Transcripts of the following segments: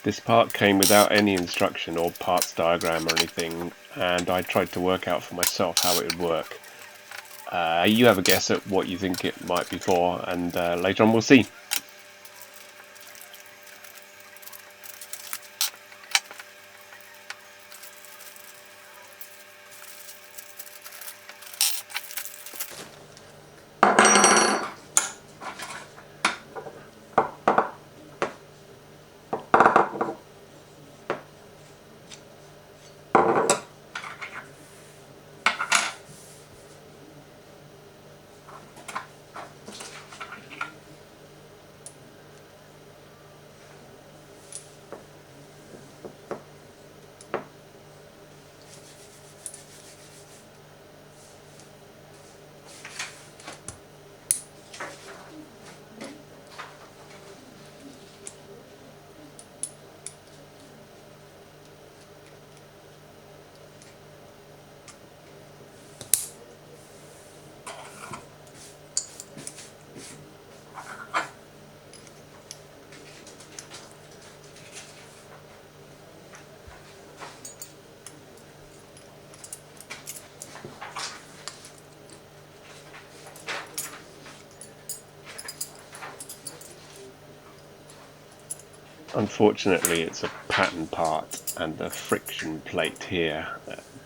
This part came without any instruction or parts diagram or anything, and I tried to work out for myself how it would work. You have a guess at what you think it might be for, and later on we'll see. Unfortunately, it's a pattern part, and the friction plate here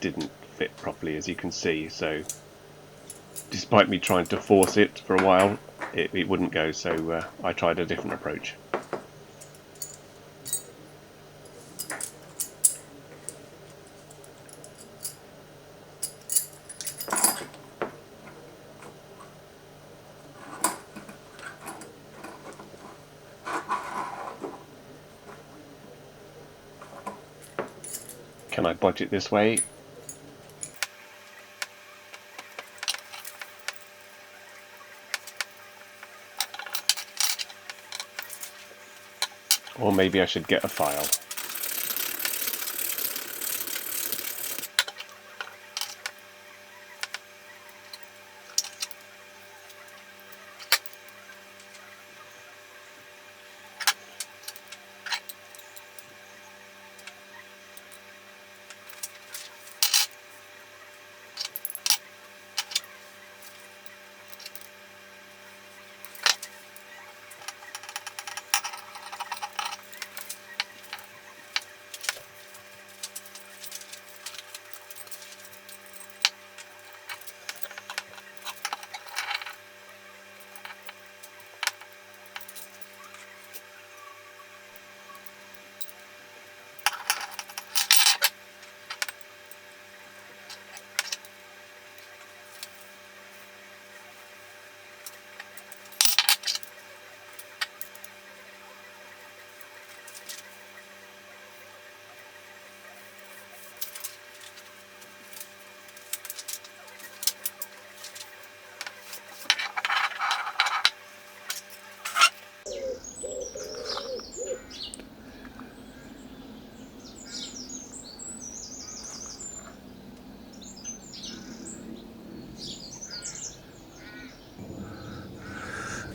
didn't fit properly, as you can see. So despite me trying to force it for a while, it wouldn't go, so I tried a different approach. Can I bodge it this way? Or maybe I should get a file.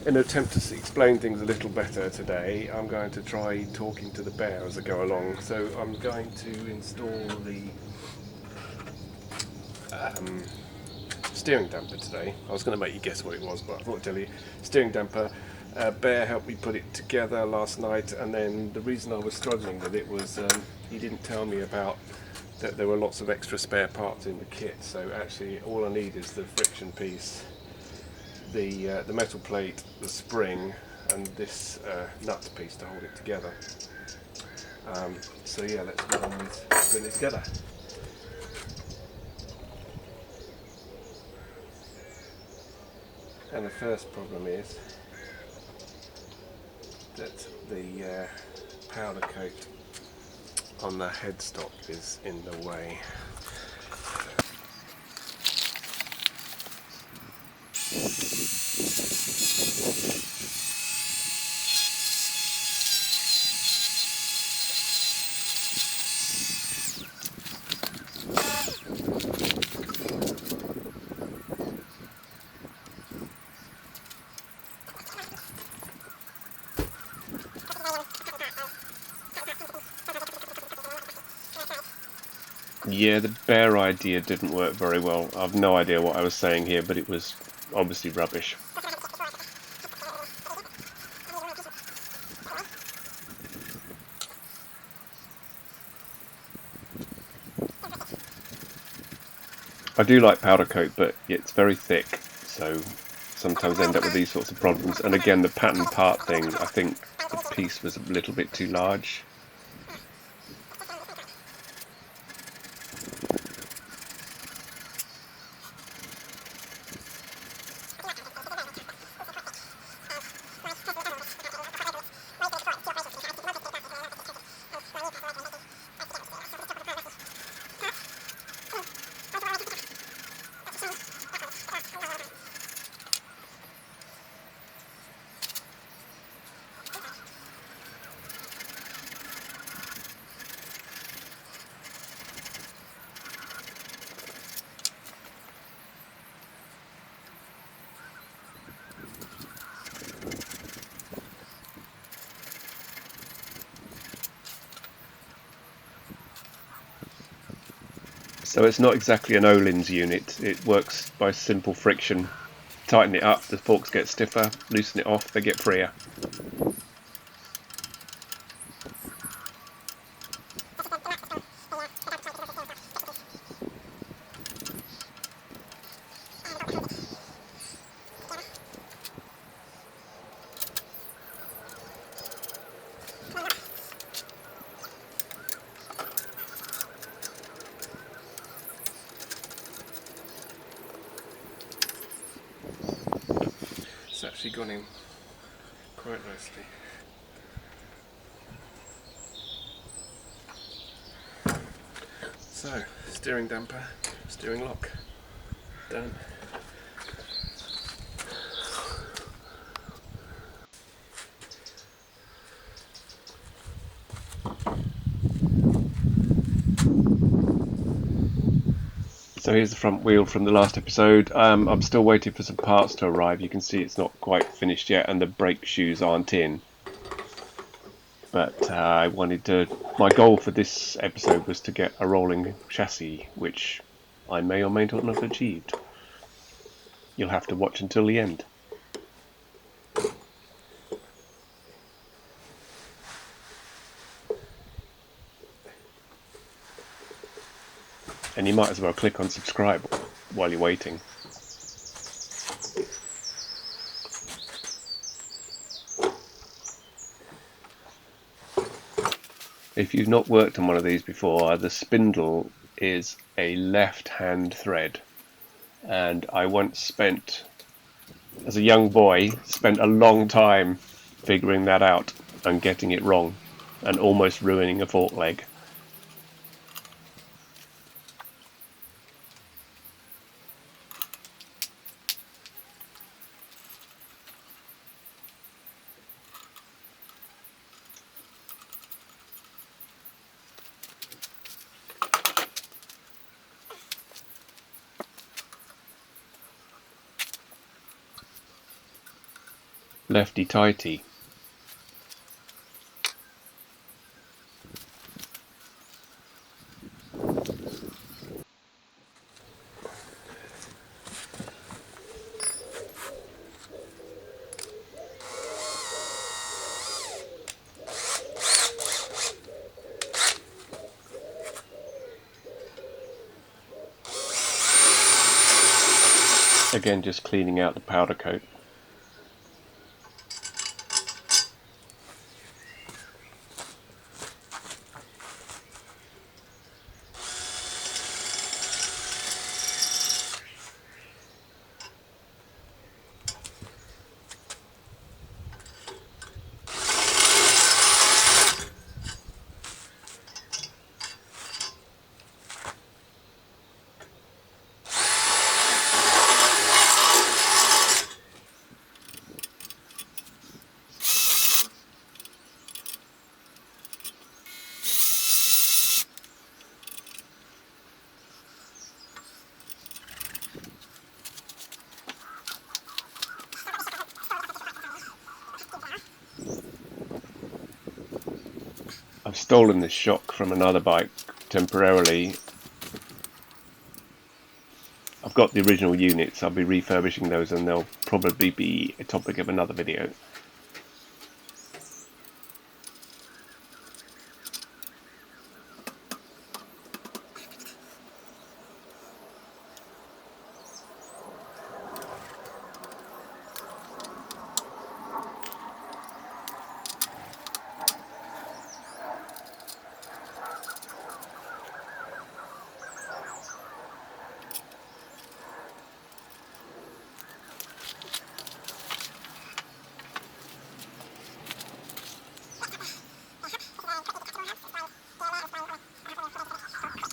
In an attempt to explain things a little better today, I'm going to try talking to the bear as I go along. So I'm going to install the steering damper today. I was going to make you guess what it was, but I thought I'd tell you. Steering damper. Bear helped me put it together last night, and then the reason I was struggling with it was he didn't tell me about that there were lots of extra spare parts in the kit. So actually all I need is the friction piece, the metal plate, the spring, and this nut piece to hold it together. So yeah, let's get on with putting it together. And the first problem is that the powder coat on the headstock is in the way. Yeah, the bear idea didn't work very well. I've no idea what I was saying here, but it was obviously rubbish. I do like powder coat, but it's very thick, so sometimes end up with these sorts of problems. And again, the pattern part thing, I think the piece was a little bit too large. So it's not exactly an Öhlins unit. It works by simple friction. Tighten it up, the forks get stiffer. Loosen it off, they get freer. It's actually gone in quite nicely. So, steering damper, steering lock, done. So here's the front wheel from the last episode. I'm still waiting for some parts to arrive. You can see it's not quite finished yet and the brake shoes aren't in. But I wanted to... My goal for this episode was to get a rolling chassis, which I may or may not have achieved. You'll have to watch until the end. And you might as well click on subscribe while you're waiting. If you've not worked on one of these before, the spindle is a left-hand thread. And I once spent, as a young boy, spent a long time figuring that out and getting it wrong and almost ruining a fork leg. Lefty tighty. Again, just cleaning out the powder coat. I've stolen this shock from another bike temporarily I've got the original units. I'll be refurbishing those, and they'll probably be a topic of another video.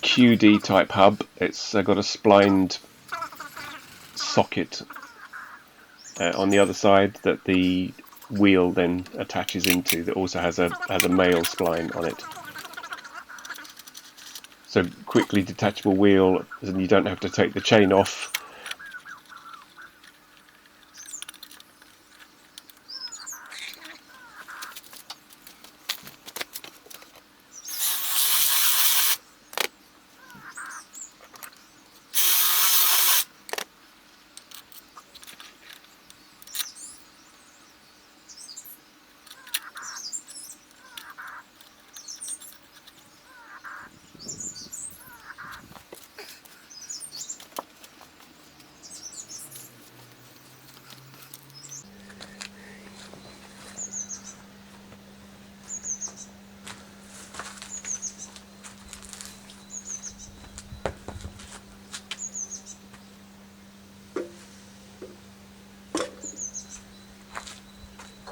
QD type hub. It's got a splined socket on the other side that the wheel then attaches into, that also has a male spline on it. So quickly detachable wheel, and you don't have to take the chain off.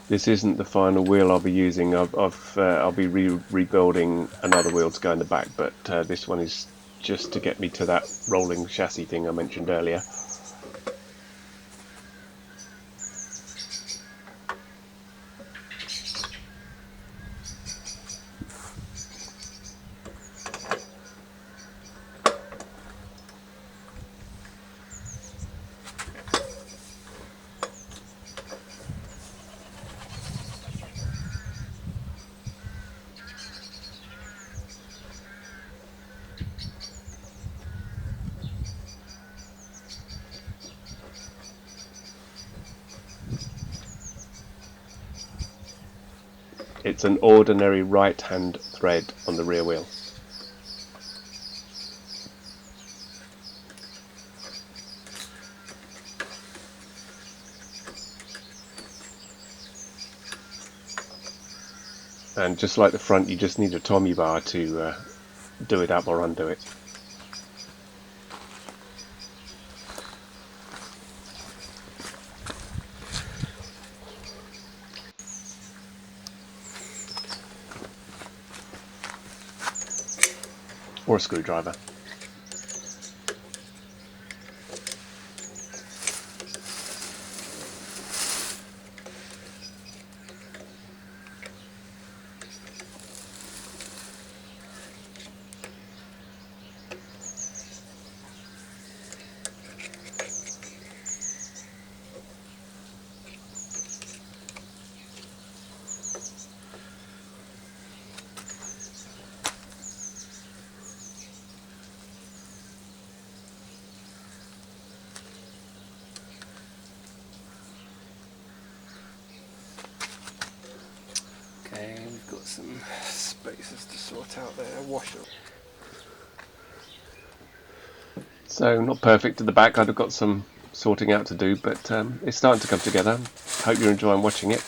This isn't the final wheel I'll be using. I'll be rebuilding another wheel to go in the back, but this one is just to get me to that rolling chassis thing I mentioned earlier. It's an ordinary right-hand thread on the rear wheel. And just like the front, you just need a Tommy bar to do it up or undo it. Or a screwdriver. Okay, we've got some spaces to sort out there. Washer. So not perfect at the back. I've got some sorting out to do, but it's starting to come together. Hope you're enjoying watching it.